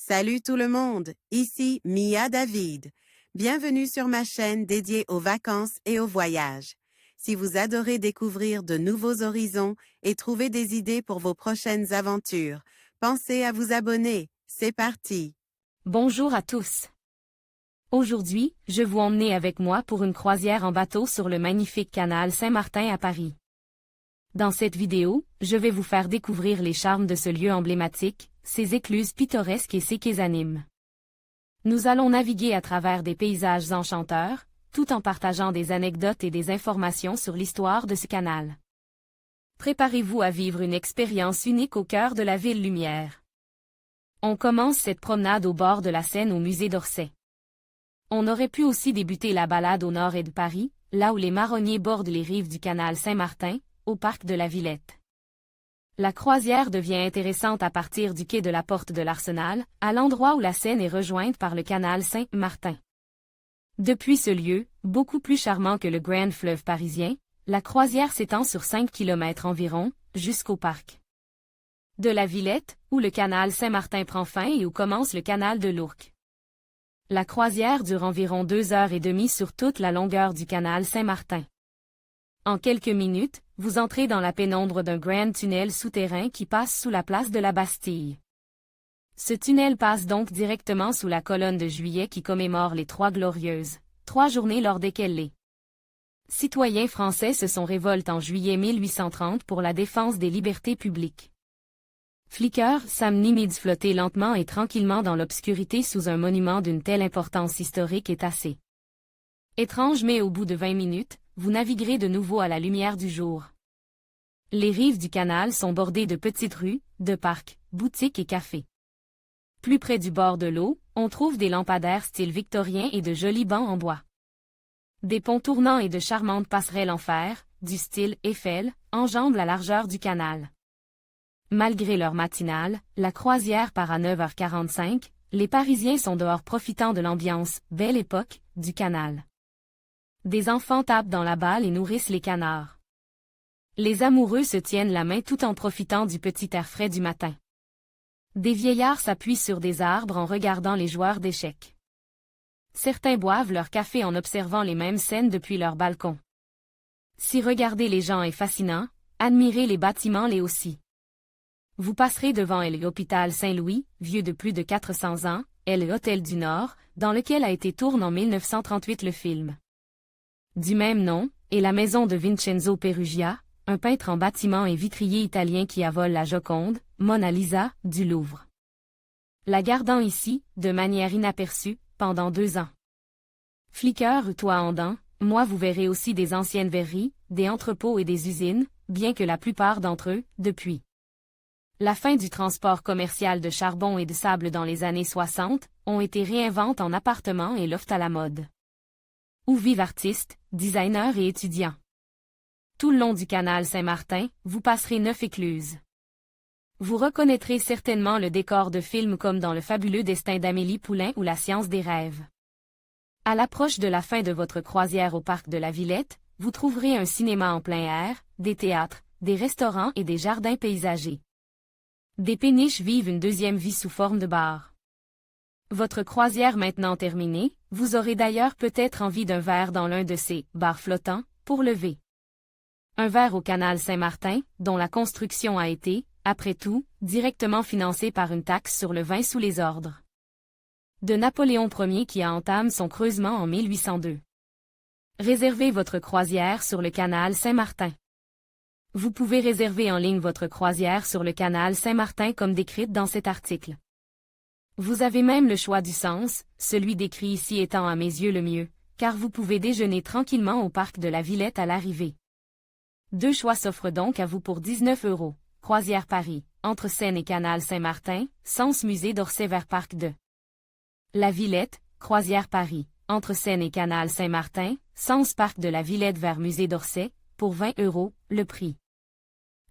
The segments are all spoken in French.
Salut tout le monde, ici Mia David. Bienvenue sur ma chaîne dédiée aux vacances et aux voyages. Si vous adorez découvrir de nouveaux horizons et trouver des idées pour vos prochaines aventures, pensez à vous abonner. C'est parti! Bonjour à tous. Aujourd'hui, je vous emmener avec moi pour une croisière en bateau sur le magnifique canal Saint-Martin à Paris. Dans cette vidéo, je vais vous faire découvrir les charmes de ce lieu emblématique, ses écluses pittoresques et ses quais animes. Nous allons naviguer à travers des paysages enchanteurs, tout en partageant des anecdotes et des informations sur l'histoire de ce canal. Préparez-vous à vivre une expérience unique au cœur de la ville lumière. On commence cette promenade au bord de la Seine au musée d'Orsay. On aurait pu aussi débuter la balade au nord et de Paris, là où les marronniers bordent les rives du canal Saint-Martin, au parc de la Villette. La croisière devient intéressante à partir du quai de la Porte de l'Arsenal, à l'endroit où la Seine est rejointe par le canal Saint-Martin. Depuis ce lieu, beaucoup plus charmant que le Grand Fleuve parisien, la croisière s'étend sur 5 km environ, jusqu'au parc de la Villette, où le canal Saint-Martin prend fin et où commence le canal de l'Ourcq. La croisière dure environ 2h30 sur toute la longueur du canal Saint-Martin. En quelques minutes, vous entrez dans la pénombre d'un grand tunnel souterrain qui passe sous la place de la Bastille. Ce tunnel passe donc directement sous la colonne de Juillet qui commémore les Trois Glorieuses, 3 journées lors desquelles les citoyens français se sont révoltés en juillet 1830 pour la défense des libertés publiques. Flicker, Sam Nimitz flotter lentement et tranquillement dans l'obscurité sous un monument d'une telle importance historique est assez étrange, mais au bout de 20 minutes, vous naviguerez de nouveau à la lumière du jour. Les rives du canal sont bordées de petites rues, de parcs, boutiques et cafés. Plus près du bord de l'eau, on trouve des lampadaires style victorien et de jolis bancs en bois. Des ponts tournants et de charmantes passerelles en fer, du style Eiffel, enjambent la largeur du canal. Malgré l'heure matinale, la croisière part à 9h45, les Parisiens sont dehors profitant de l'ambiance « belle époque » du canal. Des enfants tapent dans la balle et nourrissent les canards. Les amoureux se tiennent la main tout en profitant du petit air frais du matin. Des vieillards s'appuient sur des arbres en regardant les joueurs d'échecs. Certains boivent leur café en observant les mêmes scènes depuis leur balcon. Si regarder les gens est fascinant, admirer les bâtiments l'est aussi. Vous passerez devant l'hôpital Saint-Louis, vieux de plus de 400 ans, et l'Hôtel du Nord, dans lequel a été tourné en 1938 le film du même nom, et la maison de Vincenzo Perugia, un peintre en bâtiment et vitrier italien qui avole la Joconde, Mona Lisa, du Louvre. La gardant ici, de manière inaperçue, pendant 2 ans. Flicker ou toit en dents, moi vous verrez aussi des anciennes verreries, des entrepôts et des usines, bien que la plupart d'entre eux, depuis la fin du transport commercial de charbon et de sable dans les années 60, ont été réinventés en appartements et lofts à la mode. Où vivent artistes, designers et étudiants. Tout le long du canal Saint-Martin, vous passerez 9 écluses. Vous reconnaîtrez certainement le décor de films comme dans Le fabuleux destin d'Amélie Poulain ou La science des rêves. À l'approche de la fin de votre croisière au parc de la Villette, vous trouverez un cinéma en plein air, des théâtres, des restaurants et des jardins paysagers. Des péniches vivent une deuxième vie sous forme de bar. Votre croisière maintenant terminée, vous aurez d'ailleurs peut-être envie d'un verre dans l'un de ces bars flottants, pour lever un verre au canal Saint-Martin, dont la construction a été, après tout, directement financée par une taxe sur le vin sous les ordres de Napoléon Ier qui a entamé son creusement en 1802. Réservez votre croisière sur le canal Saint-Martin. Vous pouvez réserver en ligne votre croisière sur le canal Saint-Martin comme décrite dans cet article. Vous avez même le choix du sens, celui décrit ici étant à mes yeux le mieux, car vous pouvez déjeuner tranquillement au parc de la Villette à l'arrivée. 2 choix s'offrent donc à vous pour 19 €. Croisière Paris, entre Seine et canal Saint-Martin, sens musée d'Orsay vers parc de la Villette, croisière Paris, entre Seine et canal Saint-Martin, sens parc de la Villette vers musée d'Orsay, pour 20 €, le prix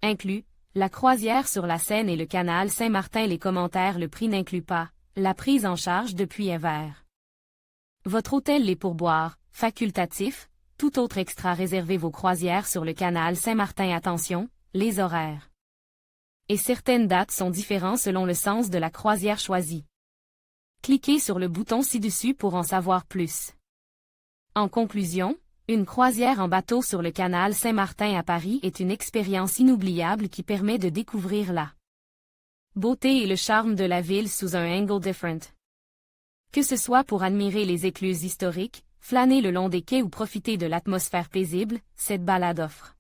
inclus. La croisière sur la Seine et le canal Saint-Martin. Les commentaires. Le prix n'inclut pas la prise en charge depuis un verre. Votre hôtel. Les pourboires, facultatifs, tout autre extra. Réservez vos croisières sur le canal Saint-Martin. Attention, les horaires et certaines dates sont différents selon le sens de la croisière choisie. Cliquez sur le bouton ci-dessus pour en savoir plus. En conclusion, une croisière en bateau sur le canal Saint-Martin à Paris est une expérience inoubliable qui permet de découvrir la beauté et le charme de la ville sous un angle different. Que ce soit pour admirer les écluses historiques, flâner le long des quais ou profiter de l'atmosphère paisible, cette balade offre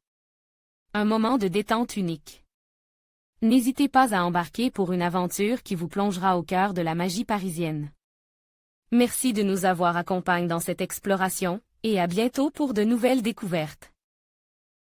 un moment de détente unique. N'hésitez pas à embarquer pour une aventure qui vous plongera au cœur de la magie parisienne. Merci de nous avoir accompagnés dans cette exploration, et à bientôt pour de nouvelles découvertes.